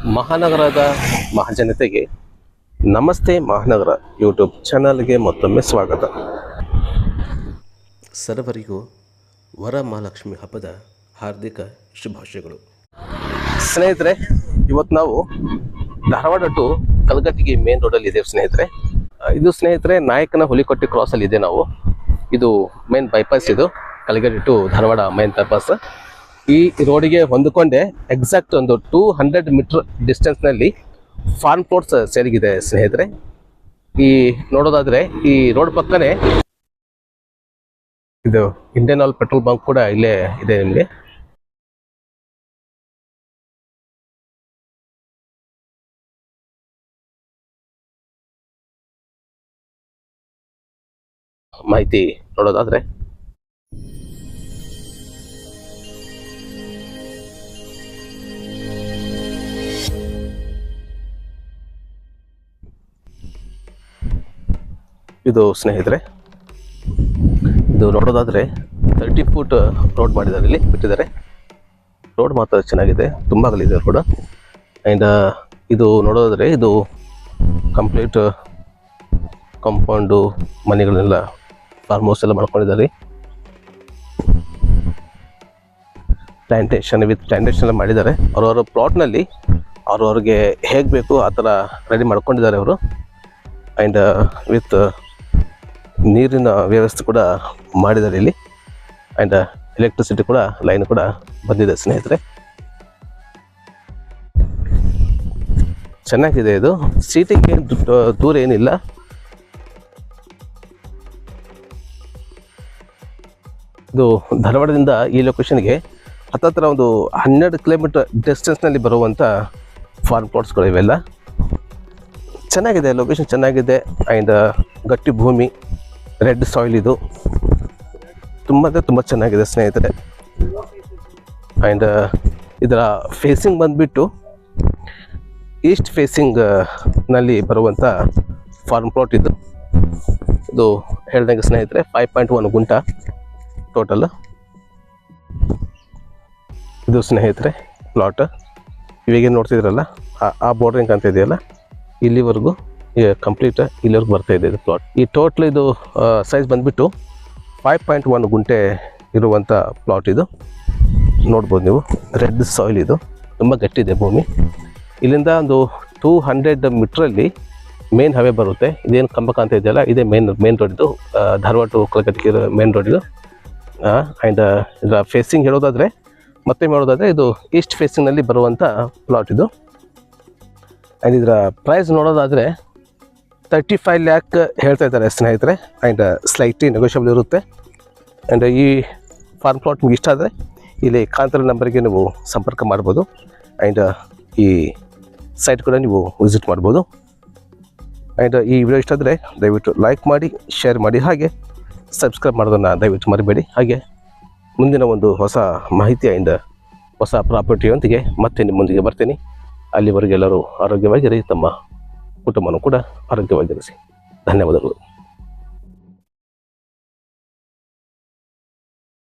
ಮಹಾನಗರದ ಮಹಾಜನತೆಗೆ ನಮಸ್ತೆ ಮಹಾನಗರ ಯೂಟ್ಯೂಬ್ ಚಾನಲ್ಗೆ ಮತ್ತೊಮ್ಮೆ ಸ್ವಾಗತ. ಸರ್ವರಿಗೂ ವರಮಹಾಲಕ್ಷ್ಮಿ ಹಬ್ಬದ ಹಾರ್ದಿಕ ಶುಭಾಶಯಗಳು. ಸ್ನೇಹಿತರೆ, ಇವತ್ತು ನಾವು ಧಾರವಾಡ ಟು ಕಲಘಟಗಿ ಮೇನ್ ರೋಡಲ್ಲಿ ಇದ್ದೇವೆ ಸ್ನೇಹಿತರೆ. ಇದು ಸ್ನೇಹಿತರೆ ನಾಯಕನ ಹುಲಿಕೊಟ್ಟಿ ಕ್ರಾಸಲ್ಲಿ ಇದೆ ನಾವು. ಇದು ಮೇನ್ ಬೈಪಾಸ್, ಇದು Kalghatgi to Dharwad main bypass. ಈ ರೋಡಿಗೆ ಹೊಂದಿಕೊಂಡೆ ಎಕ್ಸಾಕ್ಟ್ ಒಂದು 200 ಮೀಟರ್ ಡಿಸ್ಟೆನ್ಸ್ನಲ್ಲಿ ಫಾರ್ಮ್ ಪ್ಲಾಟ್ಸ್ ಸೇರಿಗಿದೆ ಸ್ನೇಹಿತರೆ. ಈ ನೋಡೋದಾದ್ರೆ ಈ ರೋಡ್ ಪಕ್ಕನೆ ಇದು ಇಂಡಿಯನ್ ಆಯಿಲ್ ಪೆಟ್ರೋಲ್ ಬಂಕ್ ಕೂಡ ಇಲ್ಲೇ ಇದೆ ನಿಮಗೆ. ಮಾಹಿತಿ ನೋಡೋದಾದ್ರೆ ಇದು ಸ್ನೇಹಿತರೆ, ಇದು ನೋಡೋದಾದ್ರೆ 30 ಫೂಟ್ ರೋಡ್ ಮಾಡಿದ್ದಾರೆ, ಇಲ್ಲಿ ಬಿಟ್ಟಿದ್ದಾರೆ. ರೋಡ್ ಮಾತ್ರ ಚೆನ್ನಾಗಿದೆ, ತುಂಬ ಅಗಲಿದೆ ರೋಡ್. ಆ್ಯಂಡ್ ಇದು ನೋಡೋದಾದ್ರೆ ಇದು ಕಂಪ್ಲೀಟ್ ಕಾಂಪೌಂಡು, ಮನೆಗಳನ್ನೆಲ್ಲ ಫಾರ್ಮ್ ಹೌಸ್ ಎಲ್ಲ ಮಾಡ್ಕೊಂಡಿದ್ದಾರೆ. ಪ್ಲಾಂಟೇಶನ್ ವಿತ್ ಪ್ಲಾಂಟೇಶನ್ ಎಲ್ಲ ಮಾಡಿದ್ದಾರೆ. ಅವ್ರವ್ರ ಪ್ಲಾಟ್ನಲ್ಲಿ ಅವ್ರವ್ರಿಗೆ ಹೇಗೆ ಬೇಕು ಆ ಥರ ರೆಡಿ ಮಾಡ್ಕೊಂಡಿದ್ದಾರೆ ಅವರು. ಆ್ಯಂಡ್ ವಿತ್ ನೀರಿನ ವ್ಯವಸ್ಥೆ ಕೂಡ ಮಾಡಿದ್ದಾರೆ ಇಲ್ಲಿ. ಆ್ಯಂಡ್ ಎಲೆಕ್ಟ್ರಿಸಿಟಿ ಕೂಡ ಲೈನ್ ಕೂಡ ಬಂದಿದೆ ಸ್ನೇಹಿತರೆ. ಚೆನ್ನಾಗಿದೆ. ಇದು ಸಿಟಿಗೆ ದೂರ ಏನಿಲ್ಲ. ಇದು ಧಾರವಾಡದಿಂದ ಈ ಲೊಕೇಶನ್ಗೆ ಹತ್ತತ್ರ ಒಂದು 12 ಕಿಲೋಮೀಟರ್ ಡಿಸ್ಟೆನ್ಸ್ನಲ್ಲಿ ಬರುವಂಥ ಫಾರ್ಮ್ ಪ್ಲಾಟ್ಸ್ಗಳು ಇವೆಲ್ಲ. ಚೆನ್ನಾಗಿದೆ, ಲೊಕೇಶನ್ ಚೆನ್ನಾಗಿದೆ. ಆ್ಯಂಡ್ ಗಟ್ಟಿ ಭೂಮಿ, ರೆಡ್ ಸಾಯಿಲ್, ಇದು ತುಂಬ ಚೆನ್ನಾಗಿದೆ ಸ್ನೇಹಿತರೆ. ಆ್ಯಂಡ್ ಇದರ ಫೇಸಿಂಗ್ ಬಂದುಬಿಟ್ಟು ಈಸ್ಟ್ ಫೇಸಿಂಗ್ ನಲ್ಲಿ ಬರುವಂಥ ಫಾರ್ಮ್ ಪ್ಲಾಟ್ ಇದು. ಇದು ಹೇಳ್ದಂಗೆ ಸ್ನೇಹಿತರೆ 5.1 ಗುಂಟ ಟೋಟಲ್. ಇದು ಸ್ನೇಹಿತರೆ ಪ್ಲಾಟ್. ಇವಾಗೇನು ನೋಡ್ತಿದ್ರಲ್ಲ ಆ ಬೋರ್ಡ್ರಿಂಗ್ ಅಂತ ಇದೆಯಲ್ಲ, ಇಲ್ಲಿವರೆಗೂ ಕಂಪ್ಲೀಟ್ ಇಲ್ಲಿವರೆಗೂ ಬರ್ತಾ ಇದೆ ಇದು ಪ್ಲಾಟ್. ಈ ಟೋಟಲ್ ಇದು ಸೈಜ್ ಬಂದುಬಿಟ್ಟು 5.1 ಗುಂಟೆ ಇರುವಂಥ ಪ್ಲಾಟ್ ಇದು. ನೋಡ್ಬೋದು ನೀವು, ರೆಡ್ ಸಾಯಿಲ್, ಇದು ತುಂಬ ಗಟ್ಟಿದೆ ಭೂಮಿ. ಇಲ್ಲಿಂದ ಒಂದು 200 ಮೀಟ್ರಲ್ಲಿ ಮೇನ್ ಹೈವೇ ಬರುತ್ತೆ. ಇದೇನು ಕಂಬ ಕಾಣ್ತಾ ಇದೆಯಲ್ಲ, ಇದೇ ಮೇನ್ ರೋಡ್ ಇದು, Dharwad to Kalghatgi main road ಇದು. ಆ್ಯಂಡ್ ಇದರ ಫೇಸಿಂಗ್ ಹೇಳೋದಾದರೆ ಇದು ಈಸ್ಟ್ ಫೇಸಿಂಗ್ನಲ್ಲಿ ಬರುವಂಥ ಪ್ಲಾಟ್ ಇದು. ಆ್ಯಂಡ್ ಇದರ ಪ್ರೈಸ್ ನೋಡೋದಾದರೆ 35 ಲ್ಯಾಕ್ ಹೇಳ್ತಾ ಇದ್ದಾರೆ ಸ್ನೇಹಿತರೆ. ಆ್ಯಂಡ್ ಸ್ಲೈಟ್ಲಿ ನೆಗೋಷಿಯಬಲ್ ಇರುತ್ತೆ. ಆ್ಯಂಡ್ ಈ ಫಾರ್ಮ್ ಪ್ಲಾಟ್ ನಿಮ್ಗೆ ಇಷ್ಟ ಆದರೆ ಇಲ್ಲಿ ಕಾಂತಾರ ನಂಬರ್ಗೆ ನೀವು ಸಂಪರ್ಕ ಮಾಡ್ಬೋದು. ಆ್ಯಂಡ್ ಈ ಸೈಟ್ ಕೂಡ ನೀವು ವಿಸಿಟ್ ಮಾಡ್ಬೋದು. ಆ್ಯಂಡ್ ಈ ವಿಡಿಯೋ ಇಷ್ಟ ಆದರೆ ದಯವಿಟ್ಟು ಲೈಕ್ ಮಾಡಿ, ಶೇರ್ ಮಾಡಿ, ಹಾಗೆ ಸಬ್ಸ್ಕ್ರೈಬ್ ಮಾಡೋದನ್ನು ದಯವಿಟ್ಟು ಮರಿಬೇಡಿ. ಹಾಗೆ ಮುಂದಿನ ಒಂದು ಹೊಸ ಮಾಹಿತಿ ಆ್ಯಂಡ್ ಹೊಸ ಪ್ರಾಪರ್ಟಿಯೊಂದಿಗೆ ಮತ್ತೆ ನಿಮ್ಮೊಂದಿಗೆ ಬರ್ತೀನಿ. ಅಲ್ಲಿವರೆಗೆ ಎಲ್ಲರೂ ಆರೋಗ್ಯವಾಗಿರಿ, ತಮ್ಮ ಕುಟುಂಬನೂ ಕೂಡ ಆರೋಗ್ಯವಾಗಿರಿಸಿ. ಧನ್ಯವಾದಗಳು.